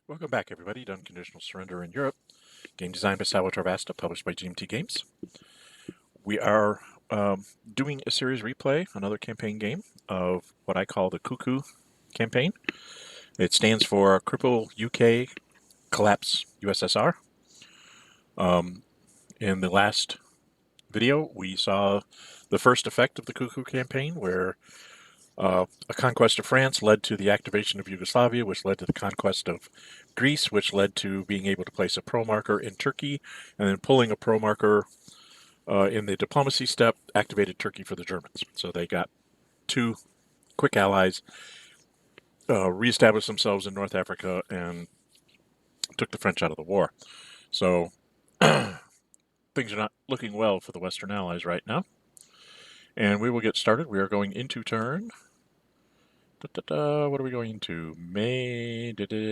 Welcome back, everybody, to Unconditional Surrender in Europe. Game designed by Salvatore Vasta, published by GMT Games. We are doing a series replay, another campaign game of what I call the C.U.C.U campaign. It stands for Cripple UK, Collapse USSR. In the last video, we saw the first effect of the C.U.C.U campaign, where a conquest of France led to the activation of Yugoslavia, which led to the conquest of Greece, which led to being able to place a pro marker in Turkey, and then pulling a pro marker in the diplomacy step activated Turkey for the Germans. So they got two quick allies, reestablished themselves in North Africa, and took the French out of the war. So things are not looking well for the Western allies right now. And we will get started. We are going into turn. What are we going into?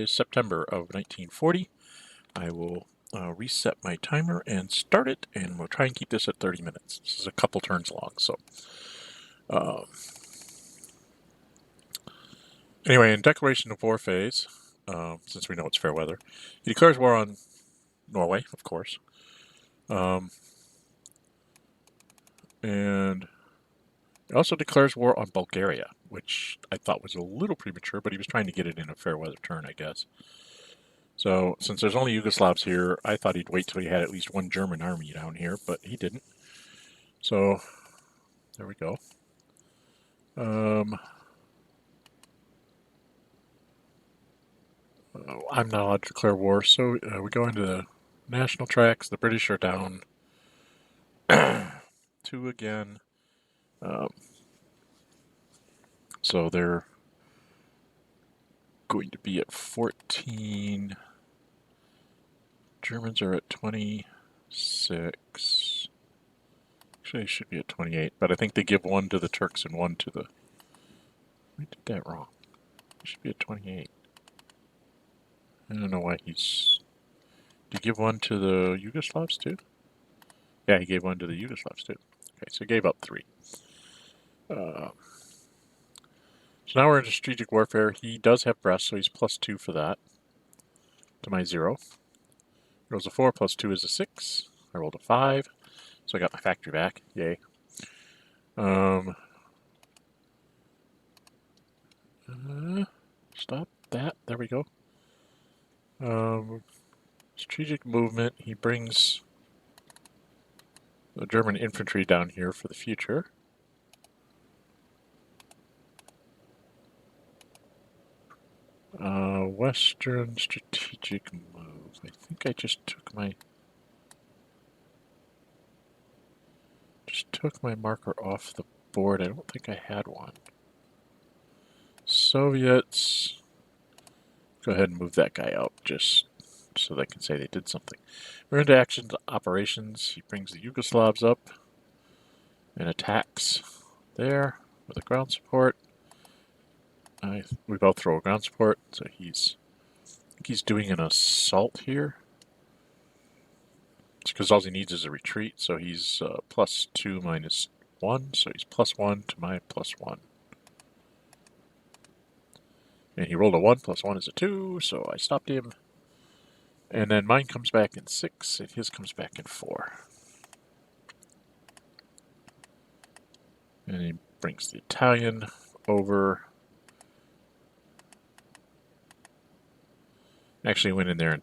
September of 1940. I will reset my timer and start it, and we'll try and keep this at 30 minutes. This is a couple turns long, so. Anyway, in declaration of war phase, since we know it's fair weather, he declares war on Norway, of course. And he also declares war on Bulgaria, which I thought was a little premature, but he was trying to get it in a fair weather turn, I guess. So, since there's only Yugoslavs here, I thought he'd wait till he had at least one German army down here, but he didn't. So, there we go. I'm not allowed to declare war, so we go into the national tracks. The British are down 2 again. So they're going to be at 14. Germans are at 26. Actually, they should be at 28, but I think they give one to the Turks and one to the... We did that wrong. It should be at 28. I don't know why he's... Did he give one to the Yugoslavs too? Yeah, he gave one to the Yugoslavs too. Okay, so he gave up 3. So now we're into strategic warfare. He does have Brest, so he's +2 for that. To my 0. Rolls a 4, +2 is a 6. I rolled a 5, so I got my factory back. Yay. Stop that. There we go. Strategic movement. He brings the German infantry down here for the future. Western strategic move. I think I just took my marker off the board. I don't think I had one. Soviets. Go ahead and move that guy out just so they can say they did something. We're into actions, operations. He brings the Yugoslavs up and attacks there with a ground support. We both throw a ground support, so I think he's doing an assault here. It's because all he needs is a retreat, so he's +2 -1, so he's +1 to my +1. And he rolled a 1, +1 is a 2, so I stopped him. And then mine comes back in 6, and his comes back in 4. And he brings the Italian over. Actually went in there and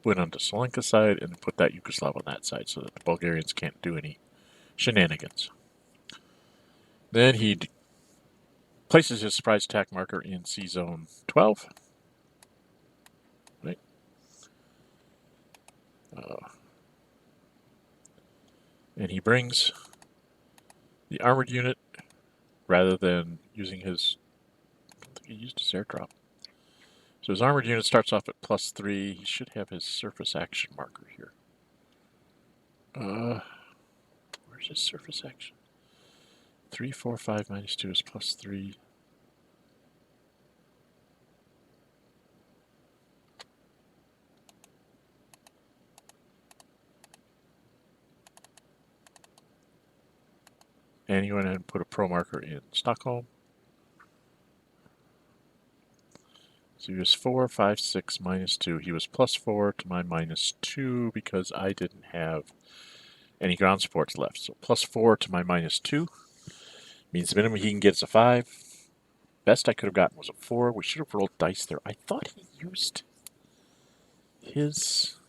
went onto Solenka's side and put that Yugoslav on that side so that the Bulgarians can't do any shenanigans. Then he places his surprise attack marker in C zone 12. Right. And he brings the armored unit rather than using his... I don't think he used his airdrop. So his armored unit starts off at +3. He should have his surface action marker here. Where's his surface action? 3, 4, 5 -2 is +3. And he went ahead and put a pro marker in Stockholm. So he was 4, 5, 6, -2. He was +4 to my -2 because I didn't have any ground supports left. So +4 to my -2 means the minimum he can get is a 5. Best I could have gotten was a 4. We should have rolled dice there. I thought he used his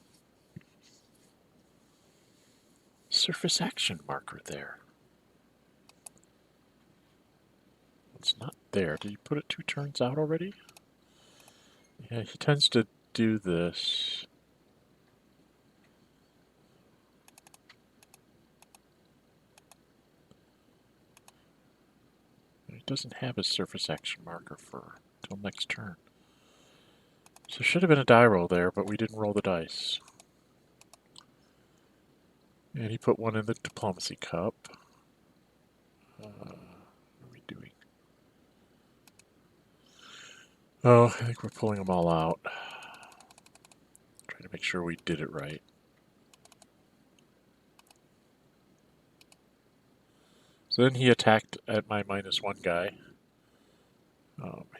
surface action marker there. It's not there. Did he put it 2 turns out already? Yeah, he tends to do this. He doesn't have his surface action marker for till next turn. So there should have been a die roll there, but we didn't roll the dice. And he put one in the diplomacy cup. What are we doing? Oh, I think we're pulling them all out. Trying to make sure we did it right. So then he attacked at my -1 guy.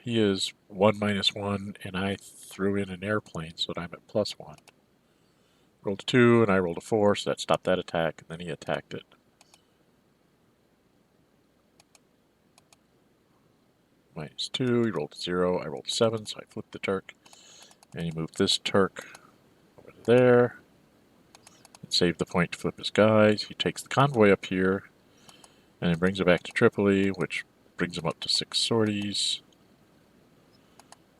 He is 1 -1, and I threw in an airplane, so that I'm at +1. Rolled a 2, and I rolled a 4, so that stopped that attack, and then he attacked it. -2, he rolled a 0, I rolled a 7, so I flipped the Turk. And he moved this Turk over there. And saved the point to flip his guys. He takes the convoy up here, and then brings it back to Tripoli, which brings him up to 6 sorties.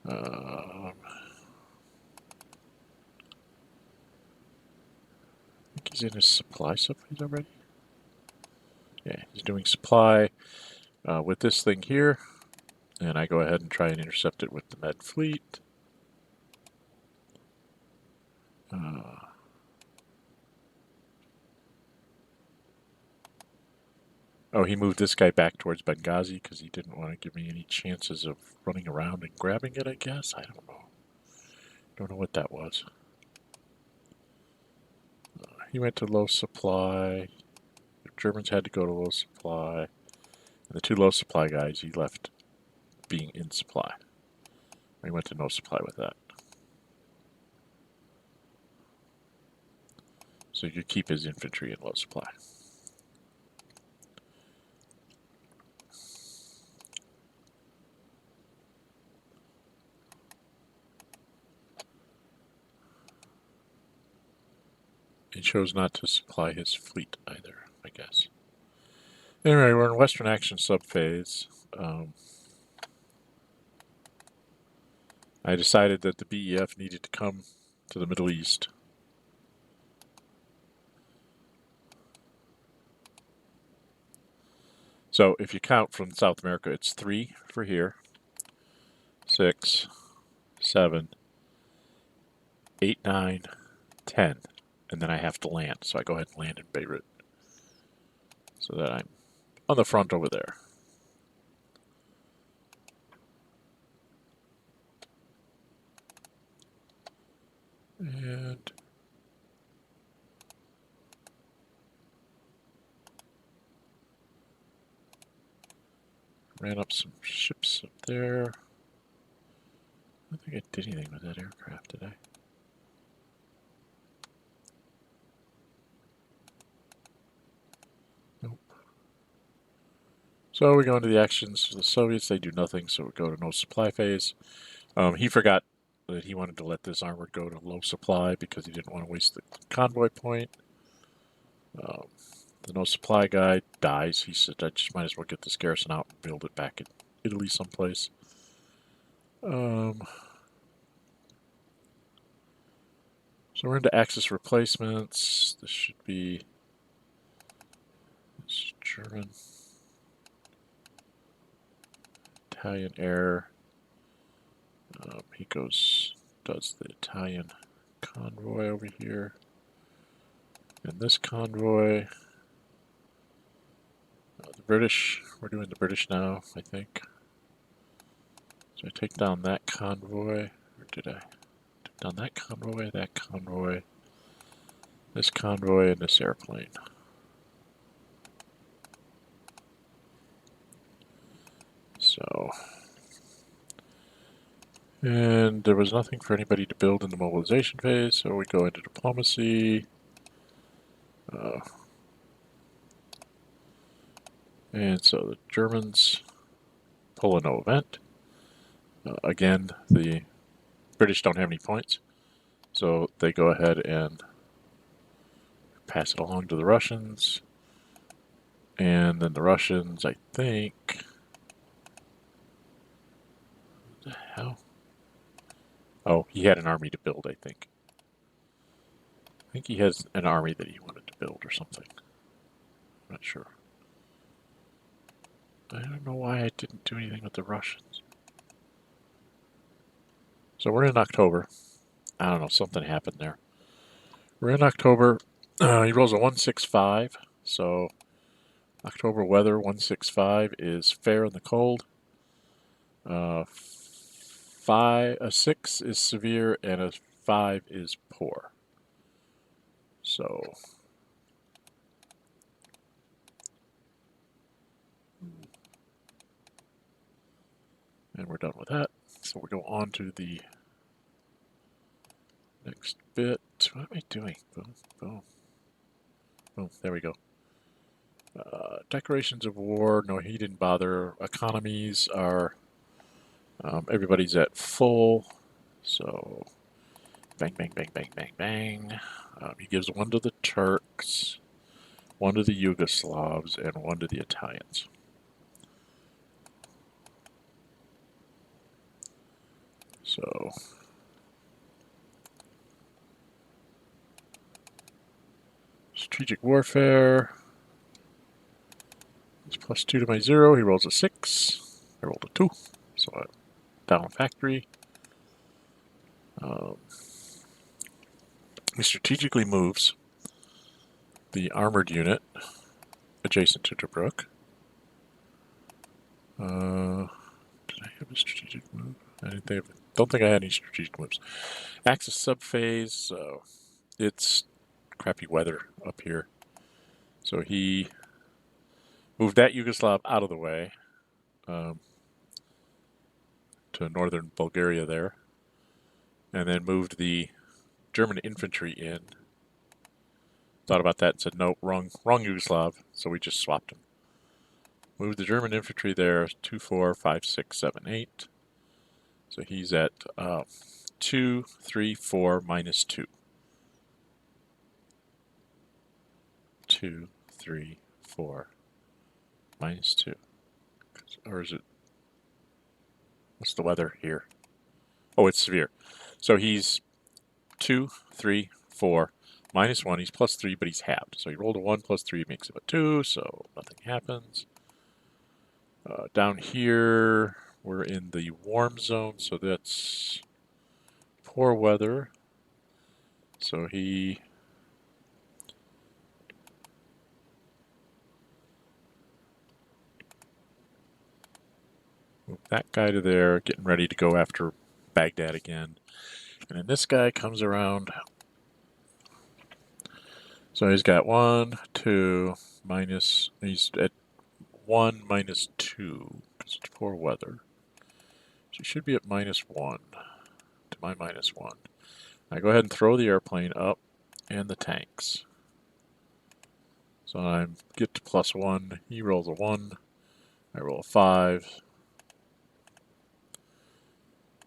I think he's in his supply subphase already. Yeah, he's doing supply with this thing here. And I go ahead and try and intercept it with the Med Fleet. Oh, he moved this guy back towards Benghazi because he didn't want to give me any chances of running around and grabbing it, I guess. I don't know. Don't know what that was. He went to low supply. The Germans had to go to low supply. And the 2 low supply guys, he left being in supply. He went to no supply with that. So you could keep his infantry in low supply. He chose not to supply his fleet either, I guess. Anyway, we're in Western Action subphase. I decided that the BEF needed to come to the Middle East. So if you count from South America, it's 3 for here, 6, 7, 8, 9, 10. And then I have to land. So I go ahead and land in Beirut. So that I'm on the front over there. And ran up some ships up there. I don't think I did anything with that aircraft, did I? Nope. So we go into the actions for the Soviets. They do nothing, so we go to no supply phase. He forgot that he wanted to let this armored go to low supply because he didn't want to waste the convoy point. The no supply guy dies. He said, I just might as well get this garrison out and build it back in Italy someplace. So we're into Axis replacements. This should be German, Italian air. He does the Italian convoy over here. And this convoy, the British, we're doing the British now, I think. So I take down that convoy, or did I? Take down that convoy, this convoy, and this airplane. So And there was nothing for anybody to build in the mobilization phase, so we go into diplomacy. And so the Germans pull a no event. Again, the British don't have any points, so they go ahead and pass it along to the Russians. And then the Russians, I think... What the hell? Oh, he had an army to build, I think. I think he has an army that he wanted to build or something. I'm not sure. I don't know why I didn't do anything with the Russians. So we're in October. I don't know, something happened there. We're in October. He rolls a 165, so October weather 165 is fair in the cold. A 6 is severe and a 5 is poor. So and we're done with that. So we go on to the next bit. What am I doing? Boom, boom, boom. There we go. Declarations of war. No, he didn't bother. Economies are everybody's at full. So bang, bang, bang, bang, bang, bang. He gives one to the Turks, one to the Yugoslavs, and one to the Italians. So strategic warfare. It's +2 to my 0. He rolls a 6. I rolled a 2. So I down factory. He strategically moves the armored unit adjacent to Tobruk. Did I have a strategic move? I don't think I had any strategic moves. Axis subphase, so it's crappy weather up here. So he moved that Yugoslav out of the way to northern Bulgaria there, and then moved the German infantry in. Thought about that and said, no, wrong Yugoslav, so we just swapped them. Moved the German infantry there, 2, 4, 5, 6, 7, 8. So he's at 2, 3, 4, -2. 2, 3, 4, -2. Or is it... What's the weather here? Oh, it's severe. So he's 2, 3, 4, -1. He's +3, but he's halved. So he rolled a 1 +3 makes it a 2, so nothing happens. Down here, we're in the warm zone, so that's poor weather. So he... moved that guy to there, getting ready to go after Baghdad again. And then this guy comes around. So he's got 1, 2, minus... He's at 1, -2, because it's poor weather. So he should be at -1 to my -1. I go ahead and throw the airplane up and the tanks. So I get to +1. He rolls a 1. I roll a 5.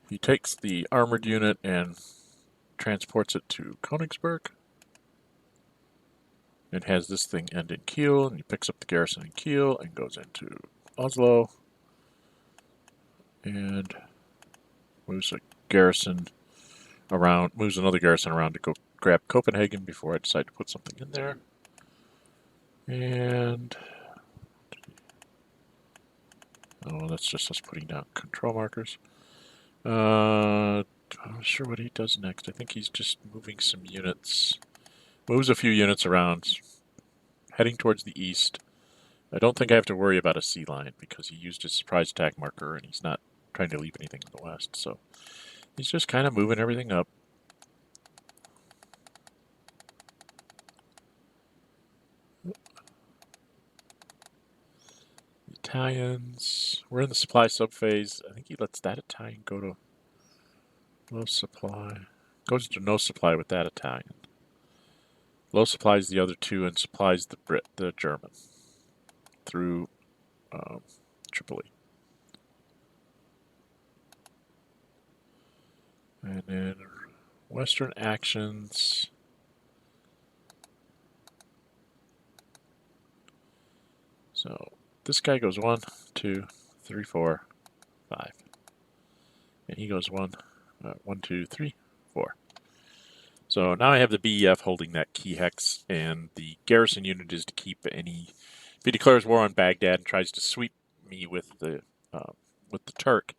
He takes the armored unit and transports it to Königsberg. It has this thing end in Kiel, and he picks up the garrison in Kiel and goes into Oslo. And moves a garrison around, moves another garrison around to go grab Copenhagen before I decide to put something in there. And oh, that's just us putting down control markers. I'm not sure what he does next. I think he's just moving some units. Moves a few units around, heading towards the east. I don't think I have to worry about a sea line because he used his surprise attack marker and he's not trying to leave anything in the west. So he's just kind of moving everything up. Italians. We're in the supply subphase. I think he lets that Italian go to Low supply. Goes to no supply with that Italian. Low supplies the other two and supplies the German through Tripoli. And then Western actions. So this guy goes 1, 2, 3, 4, 5. And he goes 1, 2, 3, 4. So now I have the BEF holding that key hex, and the garrison unit is to keep any. If he declares war on Baghdad and tries to sweep me with the Turk,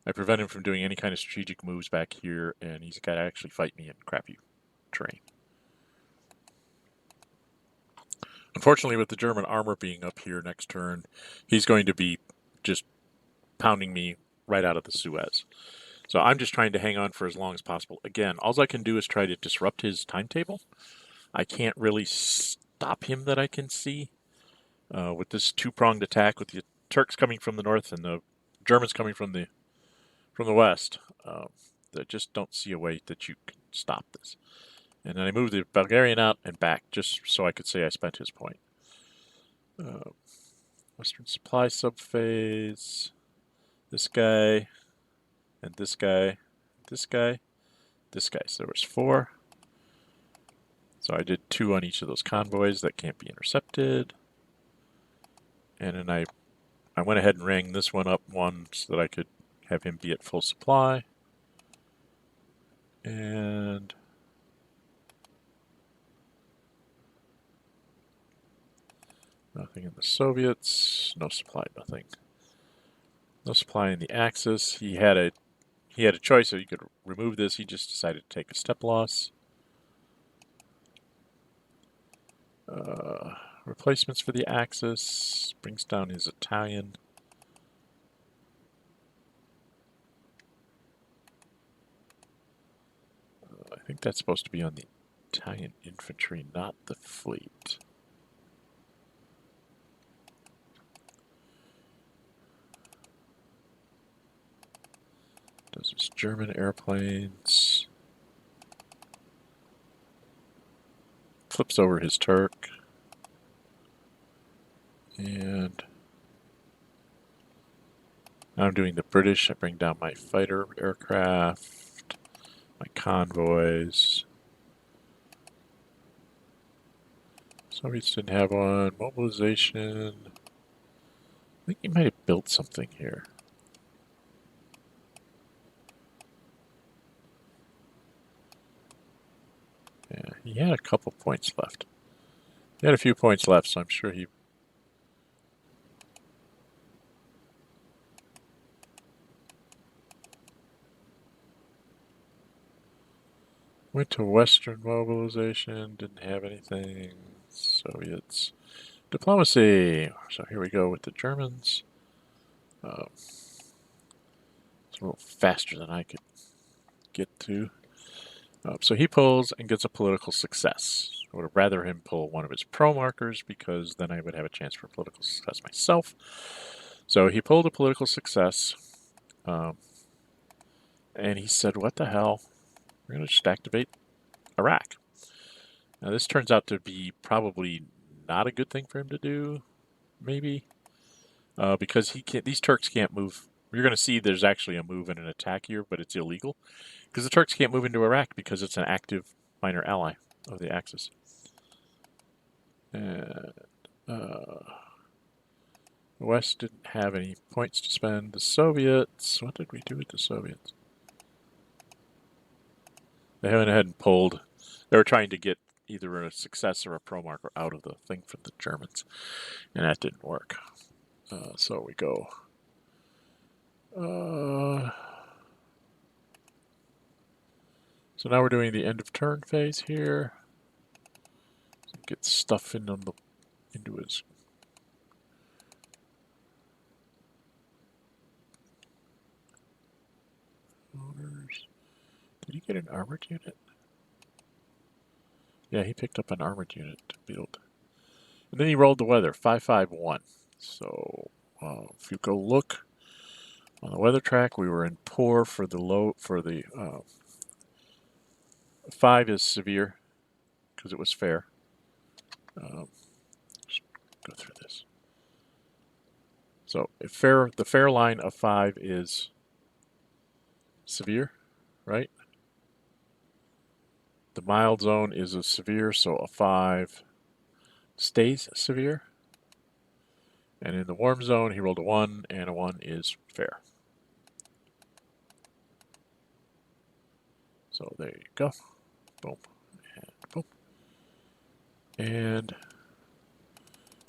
I prevent him from doing any kind of strategic moves back here, and he's got to actually fight me in crappy terrain. Unfortunately, with the German armor being up here next turn, he's going to be just pounding me right out of the Suez. So I'm just trying to hang on for as long as possible. Again, all I can do is try to disrupt his timetable. I can't really stop him that I can see. With this two-pronged attack, with the Turks coming from the north and the Germans coming from the west, I just don't see a way that you can stop this. And then I moved the Bulgarian out and back just so I could say I spent his point. Western supply subphase. This guy, and this guy, this guy, this guy. So there was 4. So I did 2 on each of those convoys that can't be intercepted. And then I went ahead and rang this one up 1 so that I could have him be at full supply. And nothing in the Soviets. No supply, nothing. No supply in the Axis. He had a choice, so he could remove this. He just decided to take a step loss. Replacements for the Axis. Brings down his Italian. I think that's supposed to be on the Italian infantry, not the fleet. Does his German airplanes. Flips over his Turk. And now I'm doing the British. I bring down my fighter aircraft, my convoys. Soviets didn't have one. Mobilization. I think he might have built something here. Yeah, he had a couple points left. He had a few points left, so I'm sure he... Went to Western mobilization, didn't have anything. Soviets. Diplomacy. So here we go with the Germans. It's a little faster than I could get to. So he pulls and gets a political success. I would have rather him pull one of his pro markers because then I would have a chance for political success myself. So he pulled a political success. And he said, what the hell? We're going to just activate Iraq. Now this turns out to be probably not a good thing for him to do, maybe, because these Turks can't move. You're going to see there's actually a move and an attack here, but it's illegal because the Turks can't move into Iraq because it's an active minor ally of the Axis. And the West didn't have any points to spend. The Soviets, what did we do with the Soviets? They went ahead and pulled. They were trying to get either a success or a pro marker out of the thing from the Germans, and that didn't work. So we go. So now we're doing the end of turn phase here. Get stuff into his. Did he get an armored unit? Yeah, he picked up an armored unit to build. And then he rolled the weather, 551. So if you go look on the weather track, we were in poor for the 5 is severe because it was fair. Just go through this. So if the fair line of 5 is severe, right? The mild zone is a severe, so a 5 stays severe. And in the warm zone, he rolled a 1, and a 1 is fair. So there you go. Boom. And boom. And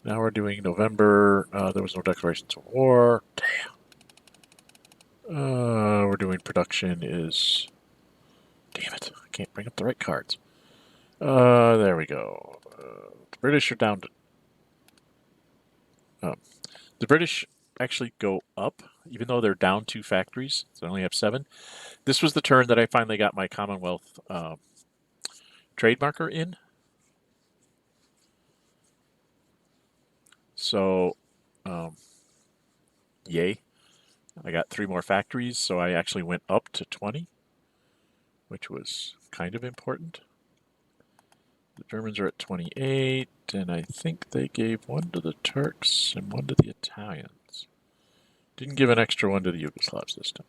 now we're doing November. There was no declarations of war. Damn. We're doing production is... Damn it. I can't bring up the right cards. There we go. The British are down to... the British actually go up, even though they're down 2 factories. So they only have 7. This was the turn that I finally got my Commonwealth trade marker in. So, yay. I got 3 more factories, so I actually went up to 20, which was kind of important. The Germans are at 28, and I think they gave 1 to the Turks and 1 to the Italians. Didn't give an extra 1 to the Yugoslavs this time.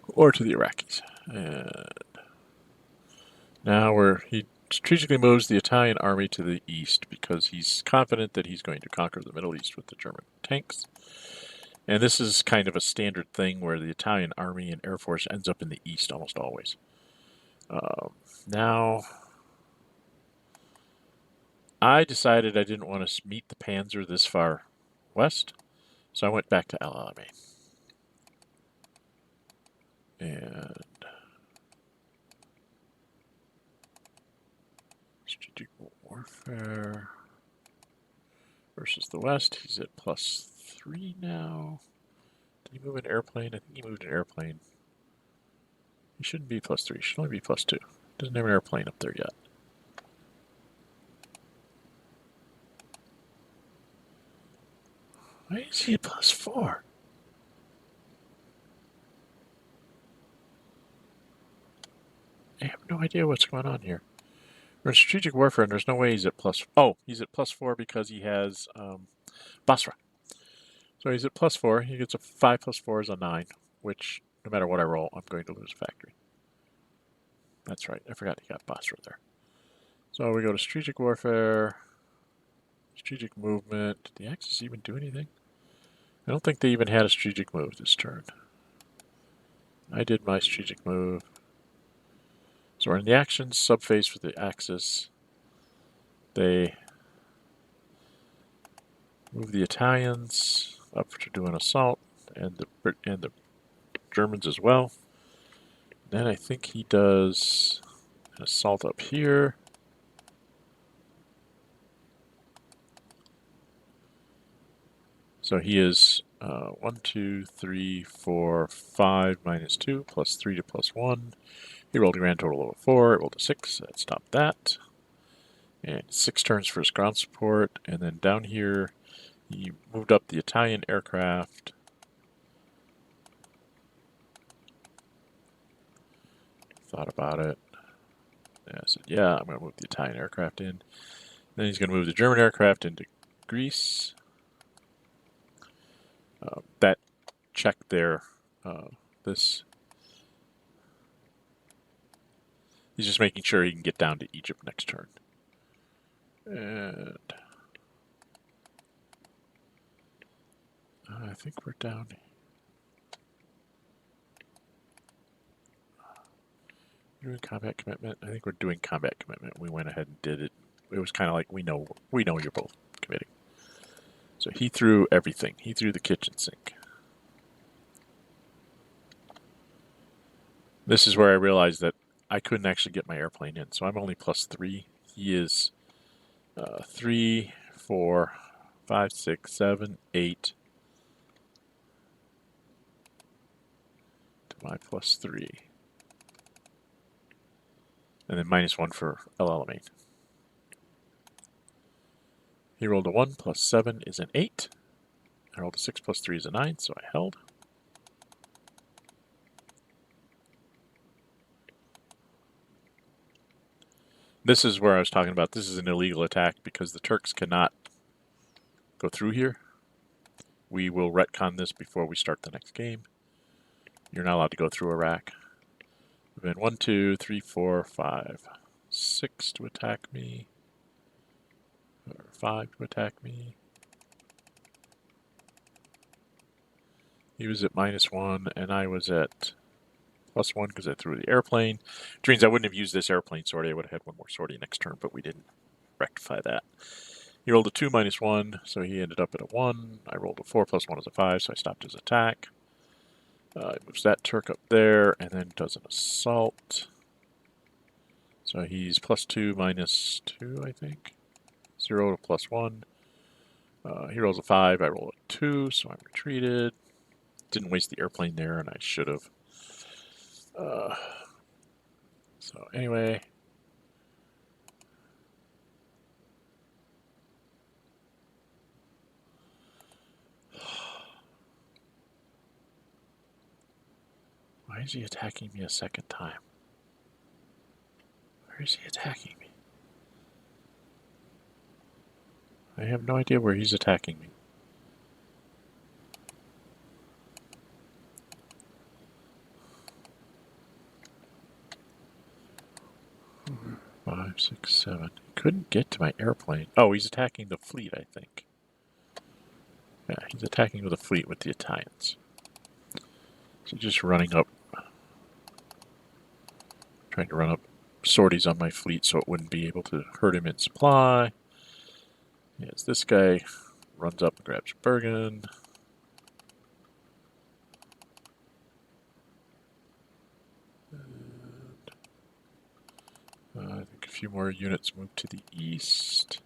Or to the Iraqis. And now he strategically moves the Italian army to the east because he's confident that he's going to conquer the Middle East with the German tanks. And this is kind of a standard thing where the Italian army and air force ends up in the east almost always. Now, I decided I didn't want to meet the Panzer this far west, so I went back to El Alamein. And strategic warfare versus the west. He's at +3 now. Did he move an airplane? I think he moved an airplane. He shouldn't be +3. He should only be +2. Doesn't have an airplane up there yet. Why is he at +4? I have no idea what's going on here. We're in strategic warfare, and there's no way he's at Oh, he's at +4 because he has Basra. So he's at +4. He gets a 5 + 4 is a 9, which no matter what I roll, I'm going to lose a factory. That's right. I forgot he got Basra there. So we go to strategic warfare, strategic movement. Did the Axis even do anything? I don't think they even had a strategic move this turn. I did my strategic move. So we're in the actions subphase for the Axis. They move the Italians up to do an assault, and the Germans as well. Then I think he does an assault up here. So he is 1, 2, 3, 4, 5 minus 2 plus 3 to +1. He rolled a grand total of 4. It rolled a 6. That stopped that. And 6 turns for his ground support. And then down here, he moved up the Italian aircraft. Thought about it. And I said, yeah, I'm going to move the Italian aircraft in. Then he's going to move the German aircraft into Greece. That check there, he's just making sure he can get down to Egypt next turn. And I think we're down. Doing combat commitment. I think we're doing combat commitment. We went ahead and did it. It was kind of like we know you're both committing. So he threw everything. He threw the kitchen sink. This is where I realized that I couldn't actually get my airplane in, so I'm only +3. He is 3, 4, 5, 6, 7, 8 to my +3. And then -1 for El Alamein. He rolled a 1 + 7 is an 8. I rolled a 6 + 3 is a 9, so I held. This is where I was talking about. This is an illegal attack because the Turks cannot go through here. We will retcon this before we start the next game. You're not allowed to go through Iraq. We've been 1, 2, 3, 4, 5, 6 to attack me. Or 5 to attack me. He was at -1 and I was at +1 because I threw the airplane. Which means I wouldn't have used this airplane sortie. I would have had one more sortie next turn, but we didn't rectify that. He rolled a 2 -1, so he ended up at a 1. I rolled a 4 +1 is a 5, so I stopped his attack. He moves that Turk up there and then does an assault. So he's +2 -2, I think. 0 to +1. He rolls a 5, I roll a 2, so I'm retreated. Didn't waste the airplane there, and I should have. So anyway. Why is he attacking me a second time? Where is he attacking me? I have no idea where he's attacking me. Five, 6, 7. He couldn't get to my airplane. Oh, he's attacking the fleet, I think. Yeah, he's attacking with the fleet with the Italians. So just running up, trying to run up sorties on my fleet so it wouldn't be able to hurt him in supply. Yes, this guy runs up and grabs Bergen. And, I think a few more units move to the east.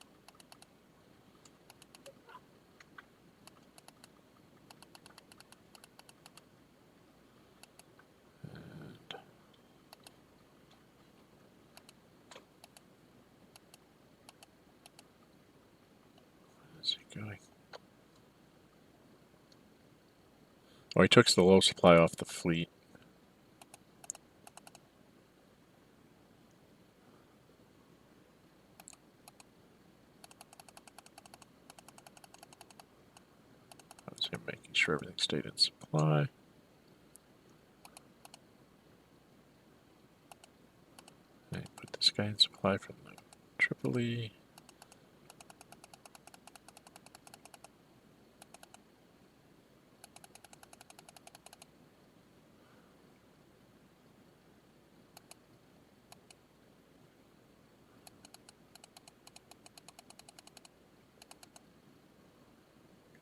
Going. Oh, he took the low supply off the fleet. That was him making sure everything stayed in supply. And put this guy in supply from the Tripoli.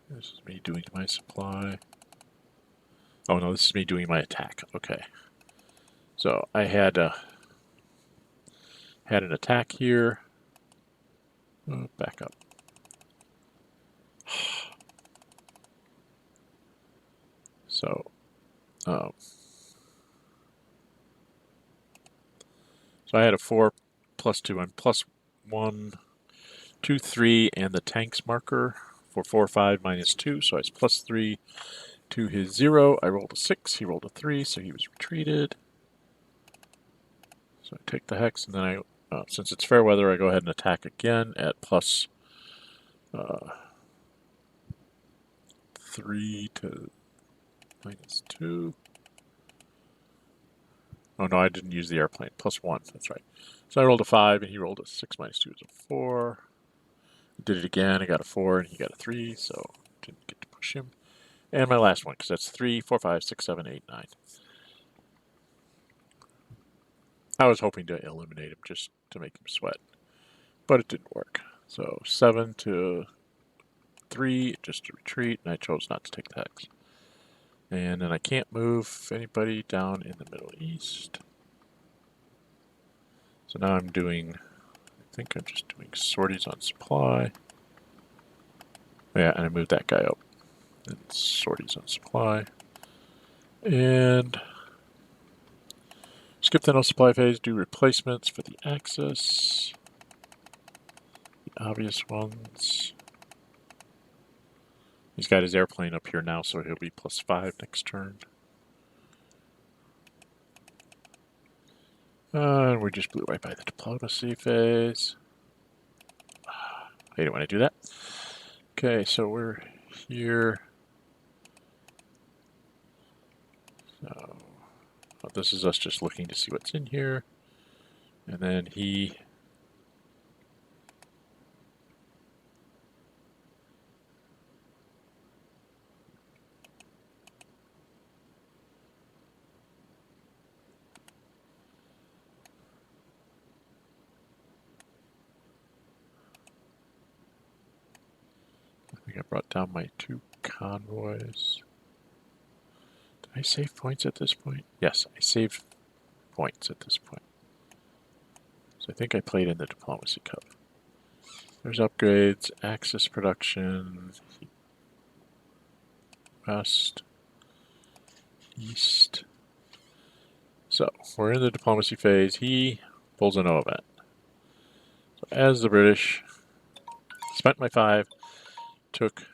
This is me doing my supply. Oh no, this is me doing my attack. Okay. So I had an attack here. Back up. So, so I had a 4 +2. I'm +1, 2, 3, and the tanks marker for 4, 5 -2. So I was +3 to his 0. I rolled a 6. He rolled a 3, so he was retreated. So I take the hex, and then since it's fair weather, I go ahead and attack again at +3 to -2. Oh no, I didn't use the airplane. +1, that's right. So I rolled a 5, and he rolled a 6 -2 is a 4. I did it again, I got a 4, and he got a 3, so didn't get to push him. And my last one, because that's 3, 4, 5, 6, 7, 8, 9. I was hoping to eliminate him just to make him sweat, but it didn't work. So 7 to 3, just to retreat, and I chose not to take the hex. And then I can't move anybody down in the Middle East. So now I'm doing, I think I'm just doing sorties on supply. Yeah, and I moved that guy up. And sorties on supply. And skip the no supply phase, do replacements for the Axis. The obvious ones. He's got his airplane up here now, so he'll be +5 next turn. And we just blew right by the diplomacy phase. I hate it when I do that. Okay, so we're here. So this is us just looking to see what's in here. And then he... I think I brought down my 2 convoys. Did I save points at this point? Yes, I saved points at this point. So I think I played in the Diplomacy Cup. There's upgrades, Axis production, west, east. So we're in the diplomacy phase. He pulls a no event. So as the British spent my 5, took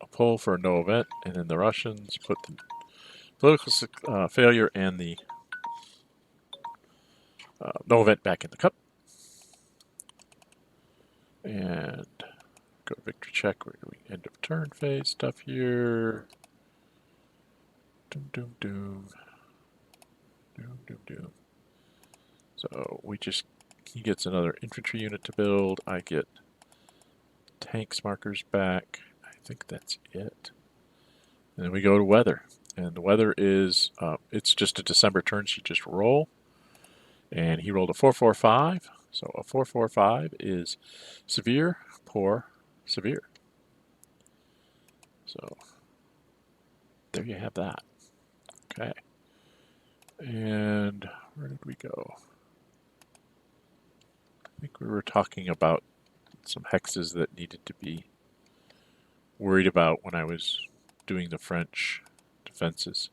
a pull for a no event, and then the Russians put the political failure and the no event back in the cup. And go to victory check. We're doing end of turn phase stuff here. Doom, doom, doom. Doom, doom, doom. So he gets another infantry unit to build. I get tanks markers back. I think that's it. And then we go to weather. And the weather is, it's just a December turn, so you just roll. And he rolled a 4-4-5. So a 4-4-5 is severe, poor, severe. So there you have that. Okay. And where did we go? I think we were talking about some hexes that needed to be worried about when I was doing the French defenses.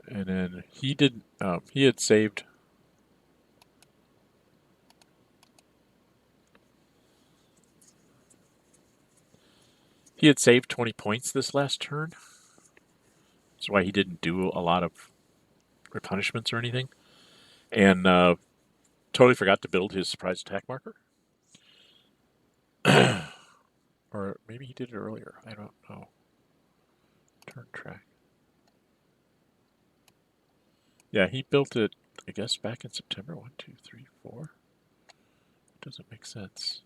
And then he did, he had saved He had saved 20 points this last turn. That's why he didn't do a lot of replenishments or anything. And totally forgot to build his surprise attack marker. Or maybe he did it earlier. I don't know. Turn track. Yeah, he built it, I guess, back in September. 1, 2, 3, 4. Doesn't make sense.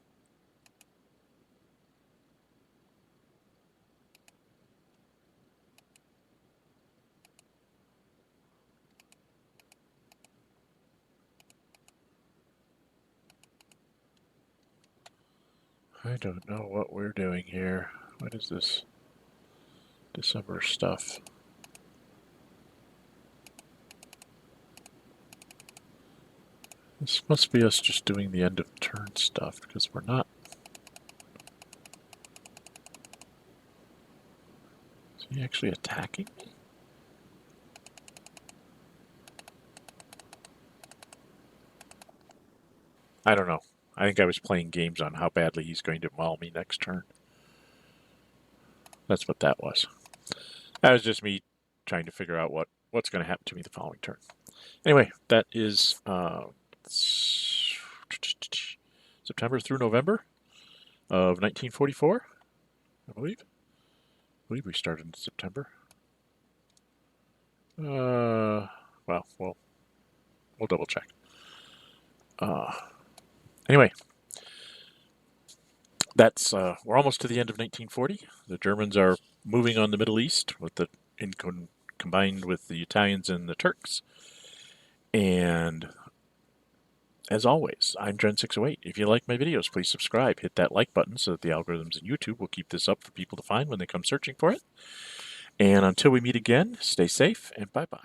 I don't know what we're doing here. What is this December stuff? This must be us just doing the end of turn stuff, because we're not. Is he actually attacking me? I don't know. I think I was playing games on how badly he's going to maul me next turn. That's what that was. That was just me trying to figure out what's going to happen to me the following turn. Anyway, that is September through November of 1944, I believe. I believe we started in September. Well, we'll double check. Anyway, that's we're almost to the end of 1940. The Germans are moving on the Middle East with the combined with the Italians and the Turks. And as always, I'm Dren608. If you like my videos, please subscribe. Hit that like button so that the algorithms in YouTube will keep this up for people to find when they come searching for it. And until we meet again, stay safe and bye-bye.